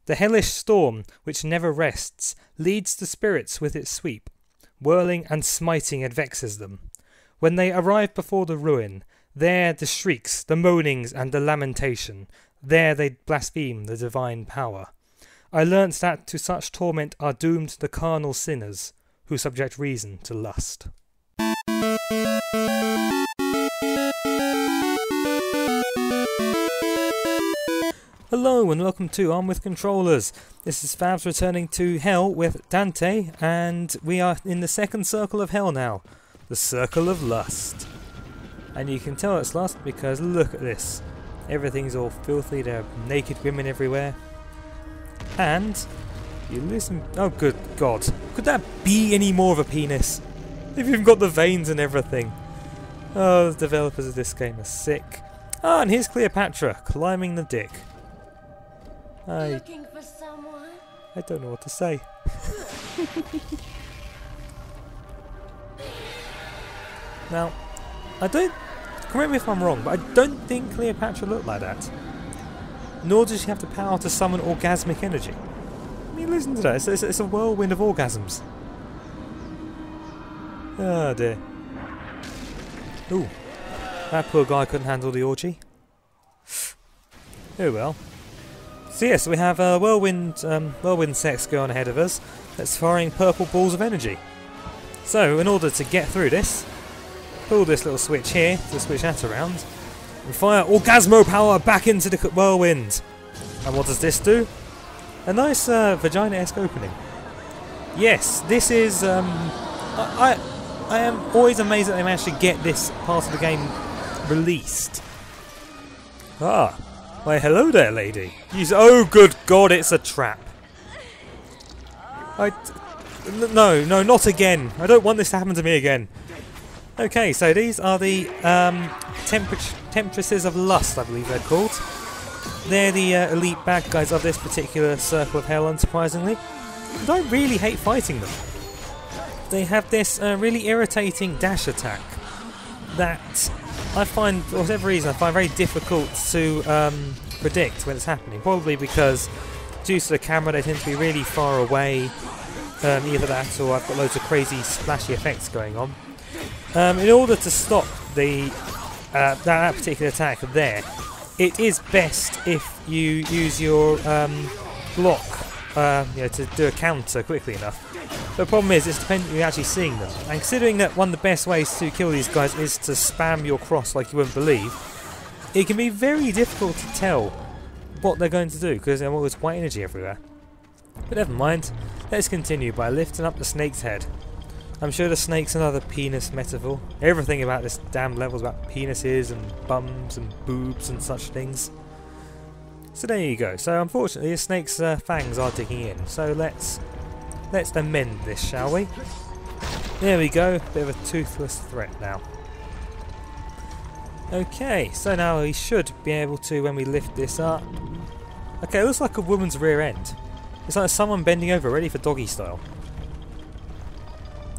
The hellish storm, which never rests, leads the spirits with its sweep. Whirling and smiting it vexes them. When they arrive before the ruin, there the shrieks, the moanings and the lamentation, there they blaspheme the divine power. I learnt that to such torment are doomed the carnal sinners, who subject reason to lust. Hello and welcome to Armed with Controllers. This is Fabs returning to Hell with Dante, and we are in the second circle of Hell now. The Circle of Lust. And you can tell it's lust because look at this. Everything's all filthy, there are naked women everywhere. And you listen... oh good god. Could that be any more of a penis? They've even got the veins and everything. Oh, the developers of this game are sick. Ah, and here's Cleopatra climbing the dick. Looking for someone? I don't know what to say. Now, I don't... correct me if I'm wrong, but I don't think Cleopatra looked like that. Nor does she have the power to summon orgasmic energy. I mean, listen to that. It's a whirlwind of orgasms. Oh dear. Ooh. That poor guy couldn't handle the orgy. Oh well. So yes, we have whirlwind sex going ahead of us that's firing purple balls of energy. So, in order to get through this, pull this little switch here to switch that around, and fire orgasmo power back into the whirlwind. And what does this do? A nice vagina-esque opening. Yes, this is... I am always amazed that they managed to get this part of the game released. Ah. Why, hello there, lady. Oh, good God, it's a trap. No, not again. I don't want this to happen to me again. Okay, so these are the Temptresses of Lust, I believe they're called. They're the elite bad guys of this particular Circle of Hell, unsurprisingly. And I really hate fighting them. They have this really irritating dash attack that I find, for whatever reason, I find very difficult to predict when it's happening. Probably because, due to the camera, they tend to be really far away. Either that, or I've got loads of crazy splashy effects going on. In order to stop the that particular attack there, it is best if you use your block, to do a counter quickly enough. The problem is, it's dependent on you actually seeing them. And considering that one of the best ways to kill these guys is to spam your cross like you wouldn't believe, it can be very difficult to tell what they're going to do because there's always white energy everywhere. But never mind, let's continue by lifting up the snake's head. I'm sure the snake's another penis metaphor. Everything about this damn level is about penises and bums and boobs and such things. So there you go. So unfortunately the snake's fangs are digging in, so let's amend this, shall we? There we go, bit of a toothless threat now. Okay, so now we should be able to, when we lift this up... okay, it looks like a woman's rear end. It's like someone bending over, ready for doggy style.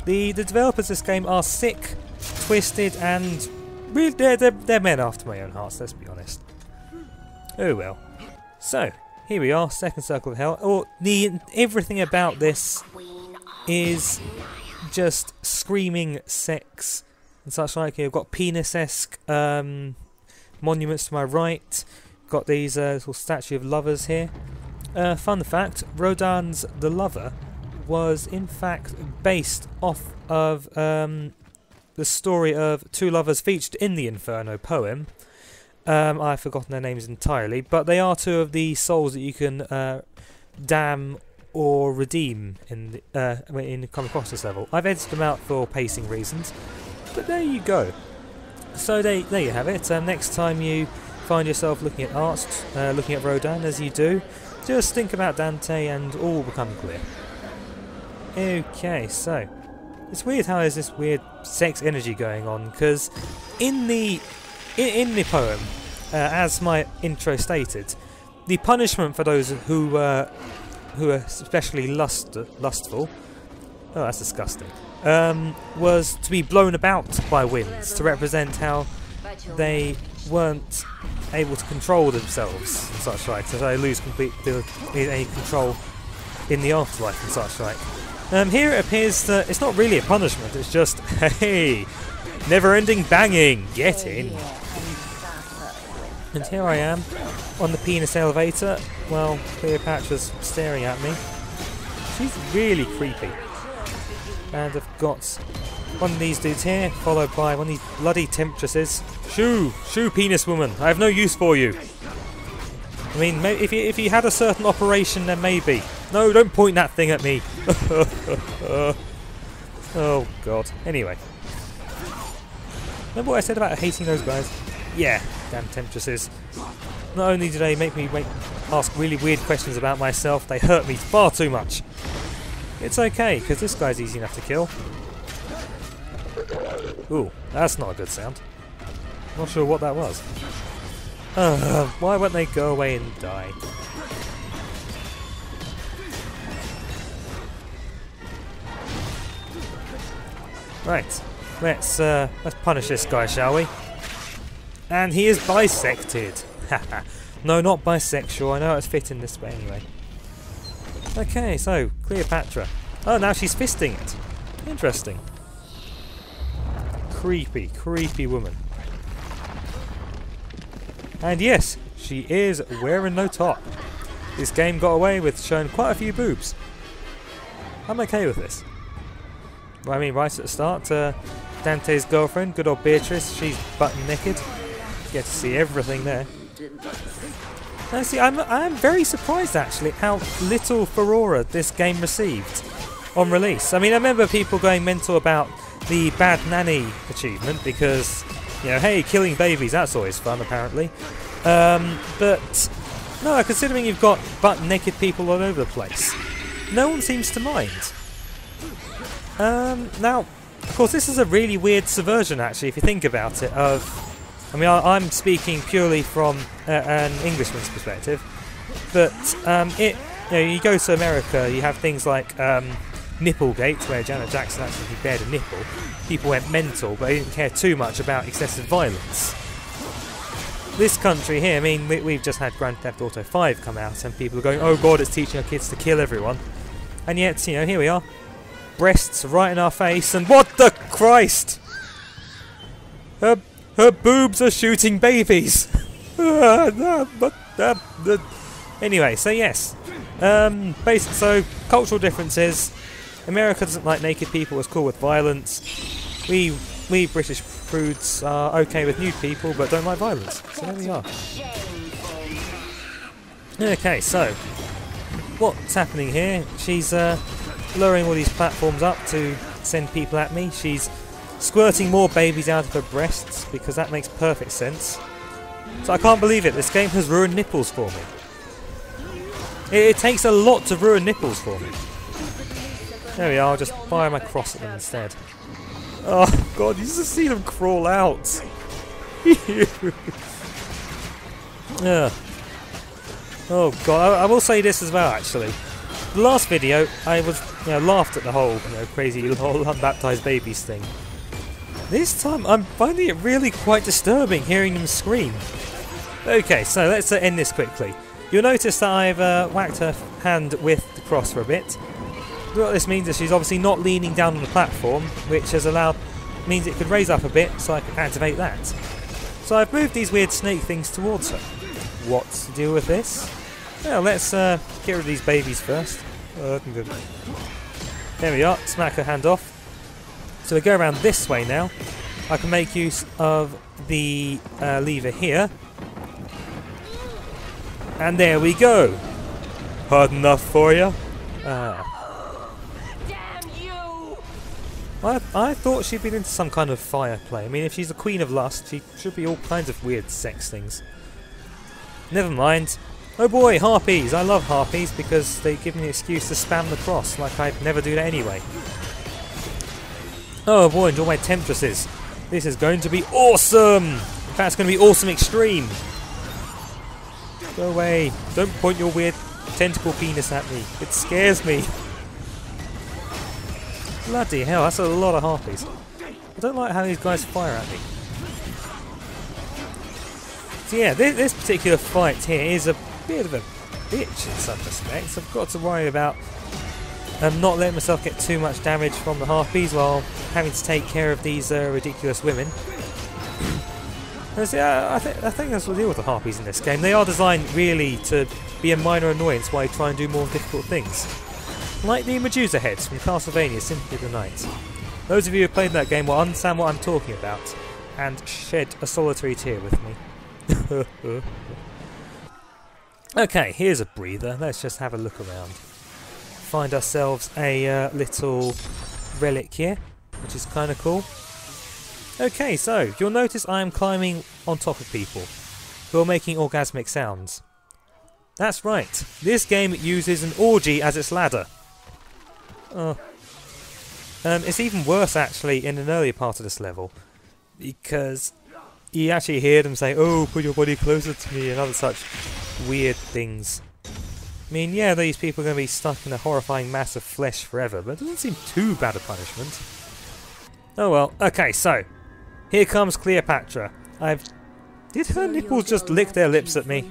The developers of this game are sick, twisted, and really, they're men after my own hearts, let's be honest. Oh well. So, here we are, second Circle of Hell. Everything about this is just screaming sex and such like. You've got penis-esque monuments to my right. Got these little statue of lovers here. Fun fact, Rodin's The Lover was in fact based off of the story of two lovers featured in the Inferno poem. I've forgotten their names entirely, but they are two of the souls that you can damn or redeem in come across this level. I've edited them out for pacing reasons, but there you go. So there you have it. Next time you find yourself looking at art, looking at Rodin, as you do, just think about Dante and all will become clear. Okay, so it's weird how there's this weird sex energy going on, because in the poem, as my intro stated, the punishment for those who are especially lustful, oh that's disgusting, was to be blown about by winds to represent how they weren't able to control themselves and such like, so they lose any control in the afterlife and such like. Here it appears that it's not really a punishment, it's just, hey, never-ending banging, get in. And here I am, on the penis elevator, while Cleopatra's staring at me. She's really creepy. And I've got one of these dudes here, followed by one of these bloody temptresses. Shoo penis woman, I have no use for you. I mean, if you had a certain operation, then maybe. No, don't point that thing at me. Oh god. Anyway. Remember what I said about hating those guys? Yeah, damn temptresses. Not only do they make me ask really weird questions about myself, they hurt me far too much. It's okay, because this guy's easy enough to kill. Ooh, that's not a good sound. Not sure what that was. Why won't they go away and die? Right, let's punish this guy, shall we? And he is bisected. Haha. No, not bisexual. I know it's fitting this way anyway. Okay, so Cleopatra. Oh, now she's fisting it. Interesting. Creepy woman. And yes, she is wearing no top. This game got away with showing quite a few boobs. I'm okay with this. I mean, right at the start, Dante's girlfriend, good old Beatrice, she's button naked. You get to see everything there. Now, see, I'm very surprised actually at how little furore this game received on release. I mean, I remember people going mental about the Bad Nanny achievement because, you know, hey, killing babies, that's always fun apparently. But no, considering you've got butt-naked people all over the place, no one seems to mind. Now, of course, this is a really weird subversion actually, if you think about it, I mean, I'm speaking purely from an Englishman's perspective, but you go to America, you have things like Nipplegate, where Janet Jackson actually bared a nipple. People went mental, but they didn't care too much about excessive violence. This country here, I mean, we've just had Grand Theft Auto 5 come out, and people are going, oh god, it's teaching our kids to kill everyone. And yet, you know, here we are. Breasts right in our face, and what the Christ! Her boobs are shooting babies! Anyway, so yes. So, cultural differences. America doesn't like naked people, it's cool with violence. We British prudes are okay with nude people, but don't like violence. So there we are. Okay, so, what's happening here? She's lowering all these platforms up to send people at me. She's squirting more babies out of her breasts, because that makes perfect sense. So I can't believe it, this game has ruined nipples for me. It takes a lot to ruin nipples for me. There we are, I'll just fire my cross at them instead. Oh god, you just see them crawl out. Oh god, I will say this as well actually. The last video, I was laughed at the whole crazy whole unbaptized babies thing. This time, I'm finding it really quite disturbing hearing them scream. Okay, so let's end this quickly. You'll notice that I've whacked her hand with the cross for a bit. What this means is she's obviously not leaning down on the platform, which means it could raise up a bit, so I can activate that. So I've moved these weird snake things towards her. What's the deal with this? Well, let's get rid of these babies first. There we are, smack her hand off. So we go around this way now. I can make use of the lever here. And there we go. Hard enough for you. I thought she'd been into some kind of fire play. I mean, if she's the Queen of Lust, she should be all kinds of weird sex things. Never mind. Oh boy, harpies! I love harpies because they give me an excuse to spam the cross, like I'd never do that anyway. Oh boy, enjoy my temptresses. This is going to be awesome! In fact, it's going to be awesome extreme. Go away. Don't point your weird tentacle penis at me. It scares me. Bloody hell, that's a lot of harpies. I don't like how these guys fire at me. So yeah, this particular fight here is a bit of a bitch in some respects. I've got to worry about not letting myself get too much damage from the harpies while having to take care of these ridiculous women. I think that's the deal with the harpies in this game. They are designed really to be a minor annoyance while you try and do more difficult things. Like the Medusa heads from Castlevania Symphony of the Night. Those of you who played that game will understand what I'm talking about and shed a solitary tear with me. Okay, here's a breather. Let's just have a look around. Find ourselves a little relic here, which is kind of cool. Okay, so you'll notice I am climbing on top of people who are making orgasmic sounds. That's right, this game uses an orgy as its ladder. It's even worse actually in an earlier part of this level, because you actually hear them say, "Oh, put your body closer to me," and other such weird things. I mean, yeah, these people are going to be stuck in a horrifying mass of flesh forever, but it doesn't seem too bad a punishment. Oh well, okay, so here comes Cleopatra. Did her nipples just lick their lips at me?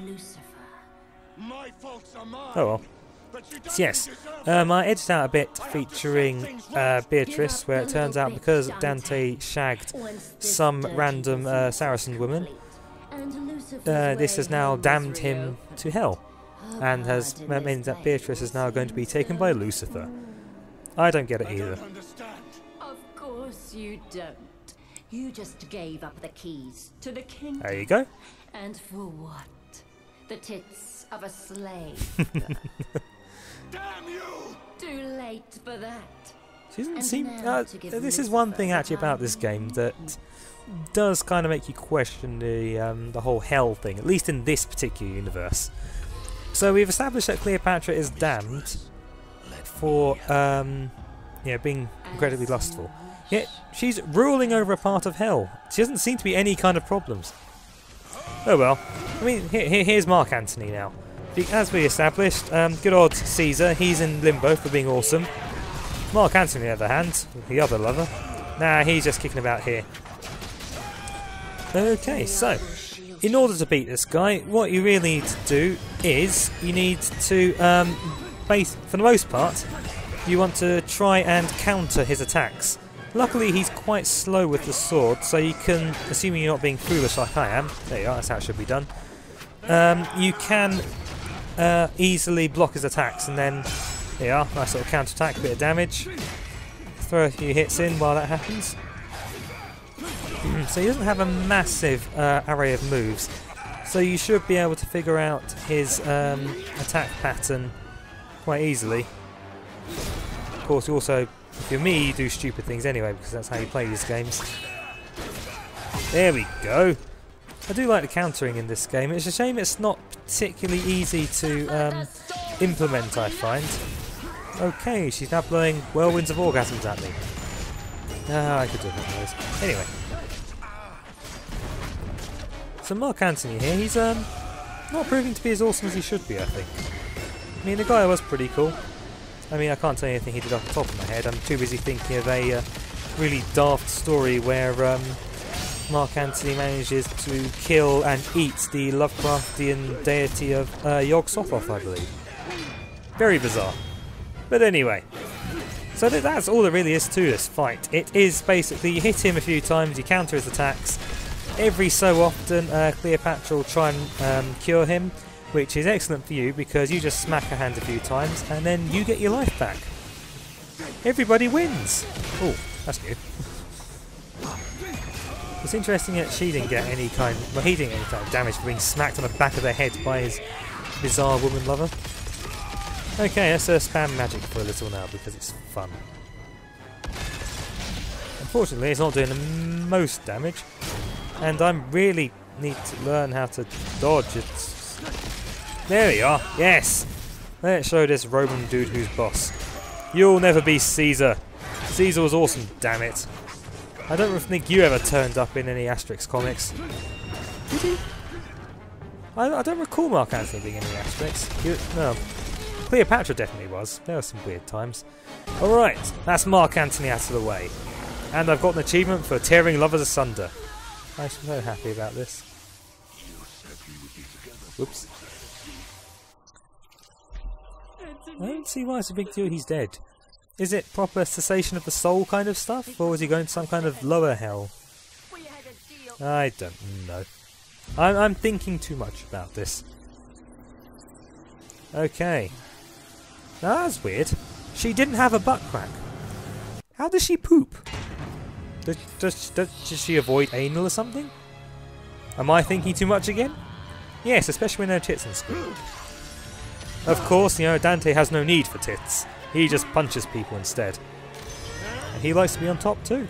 Oh well. So yes, I edited out a bit featuring Beatrice, where it turns out because Dante shagged some random Saracen woman, this has now damned him to hell, and has meant that Beatrice is now going to be taken by Lucifer. I don't get it either. Of course you don't. You just gave up the keys to the kingdom. There you go. And for what? The tits of a slave. Damn you! Too late for that. She doesn't seem. This is one thing actually about this game that does kind of make you question the whole hell thing, at least in this particular universe. So we've established that Cleopatra is damned for being incredibly lustful. Yet she's ruling over a part of hell. She doesn't seem to be any kind of problems. Oh well. I mean, here's Mark Antony now. As we established, good old Caesar, he's in limbo for being awesome. Mark Antony, on the other hand, the other lover, nah, he's just kicking about here. Okay, so, in order to beat this guy, what you really need to do is, you need to, for the most part, you want to try and counter his attacks. Luckily, he's quite slow with the sword, so you can, assuming you're not being foolish like I am, there you are, that's how it should be done, you can easily block his attacks, and then there you are, nice little counter attack, bit of damage. Throw a few hits in while that happens. So he doesn't have a massive array of moves, so you should be able to figure out his attack pattern quite easily. Of course, you also, if you're me, you do stupid things anyway, because that's how you play these games. There we go. I do like the countering in this game. It's a shame it's not particularly easy to implement, I find. Okay, she's now blowing whirlwinds of orgasms at me. I could do one of those. Anyway. So Mark Antony here, he's not proving to be as awesome as he should be, I think. I mean, the guy was pretty cool. I mean, I can't tell you anything he did off the top of my head. I'm too busy thinking of a really daft story where Mark Antony manages to kill and eat the Lovecraftian deity of Yog-Sothoth, I believe. Very bizarre. But anyway, so that's all there really is to this fight. It is basically, you hit him a few times, you counter his attacks. Every so often, Cleopatra will try and cure him, which is excellent for you because you just smack her hand a few times and then you get your life back. Everybody wins! Oh, that's new. It's interesting that she didn't get any kind, well, he didn't get any kind of damage for being smacked on the back of the head by his bizarre woman lover. Okay, let's spam magic for a little now because it's fun. Unfortunately, it's not doing the most damage, and I really need to learn how to dodge. There we are, yes! Let's show this Roman dude who's boss. You'll never be Caesar. Caesar was awesome, damn it. I don't think you ever turned up in any Asterix comics. Did he? I don't recall Mark Antony being in any Asterix. No. Cleopatra definitely was. There were some weird times. Alright, that's Mark Antony out of the way. And I've got an achievement for tearing lovers asunder. I'm so happy about this. Whoops. I don't see why it's a big deal he's dead. Is it proper cessation of the soul kind of stuff, or is he going to some kind of lower hell? I don't know. I'm thinking too much about this. Okay. Now that's weird. She didn't have a butt crack. How does she poop? Does she avoid anal or something? Am I thinking too much again? Yes, especially when there are tits in school. Of course, you know, Dante has no need for tits. He just punches people instead. And he likes to be on top too.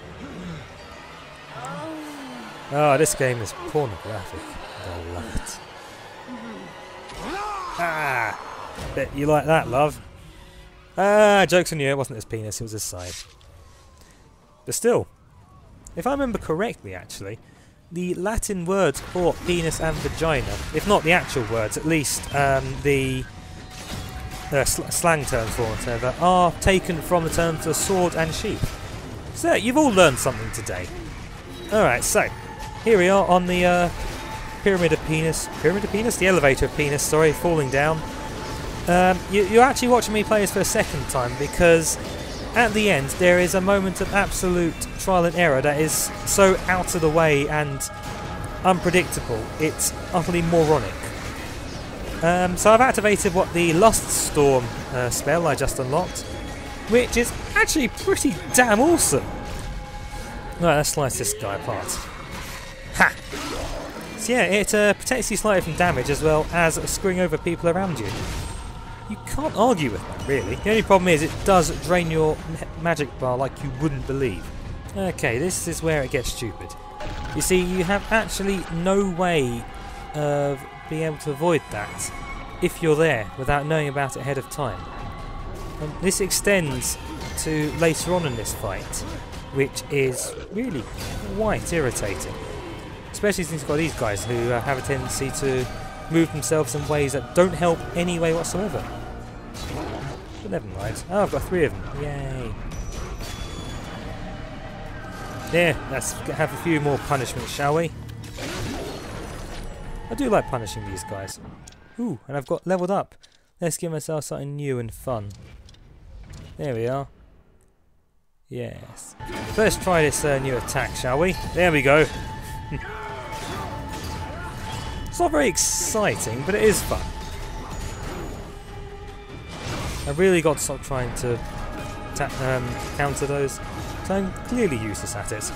Oh, this game is pornographic. I love it. Ah! Bet you like that, love. Ah, joke's on you, it wasn't his penis, it was his side. But still, if I remember correctly actually, the Latin words for penis and vagina, if not the actual words, at least the slang terms for whatever, are taken from the terms of sword and sheath. So you've all learned something today. Alright, so here we are on the pyramid of penis, the elevator of penis, sorry, falling down. You're actually watching me play this for a second time because at the end there is a moment of absolute trial and error that is so out of the way and unpredictable, it's utterly moronic. So I've activated what the Lust Storm spell I just unlocked, which is actually pretty damn awesome. Right, let's slice this guy apart. Ha! So yeah, it protects you slightly from damage as well as screwing over people around you. You can't argue with that, really. The only problem is it does drain your magic bar like you wouldn't believe. Okay, this is where it gets stupid. You see, you have actually no way of being able to avoid that if you're there without knowing about it ahead of time. And this extends to later on in this fight, which is really quite irritating. Especially since you've got these guys who have a tendency to move themselves in ways that don't help any way whatsoever. But never mind. Oh, I've got 3 of them. Yay. There, let's have a few more punishments, shall we? I do like punishing these guys. Ooh, and I've got leveled up. Let's give myself something new and fun. There we are. Yes. Let's try this new attack, shall we? There we go. It's not very exciting, but it is fun. I've really got to stop trying to counter those, so I'm clearly useless at it.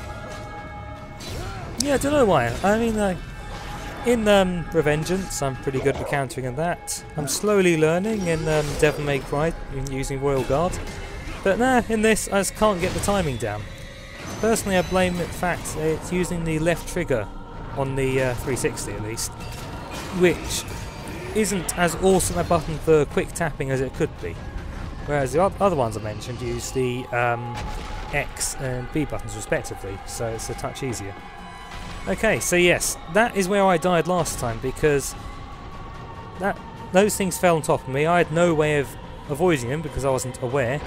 Yeah, I don't know why. I mean, in Revengeance, I'm pretty good at countering at that. I'm slowly learning in Devil May Cry using Royal Guard, but nah, in this I just can't get the timing down. Personally, I blame the fact that it's using the left trigger on the 360 at least, which isn't as awesome a button for quick tapping as it could be, whereas the other ones I mentioned use the X and B buttons respectively, so it's a touch easier. Okay, so yes, that is where I died last time because those things fell on top of me. I had no way of avoiding them because I wasn't aware.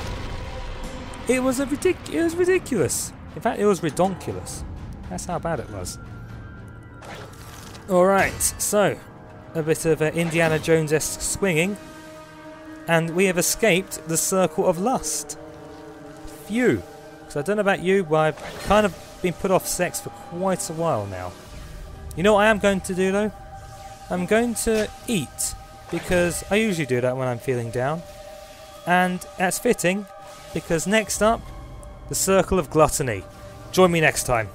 It was ridiculous. In fact, it was redonkulous. That's how bad it was. Alright, so a bit of Indiana Jones-esque swinging, and we have escaped the Circle of Lust. Phew. So I don't know about you, but I've kind of been put off sex for quite a while now. You know what I am going to do though? I'm going to eat, because I usually do that when I'm feeling down. And that's fitting, because next up, the Circle of Gluttony. Join me next time.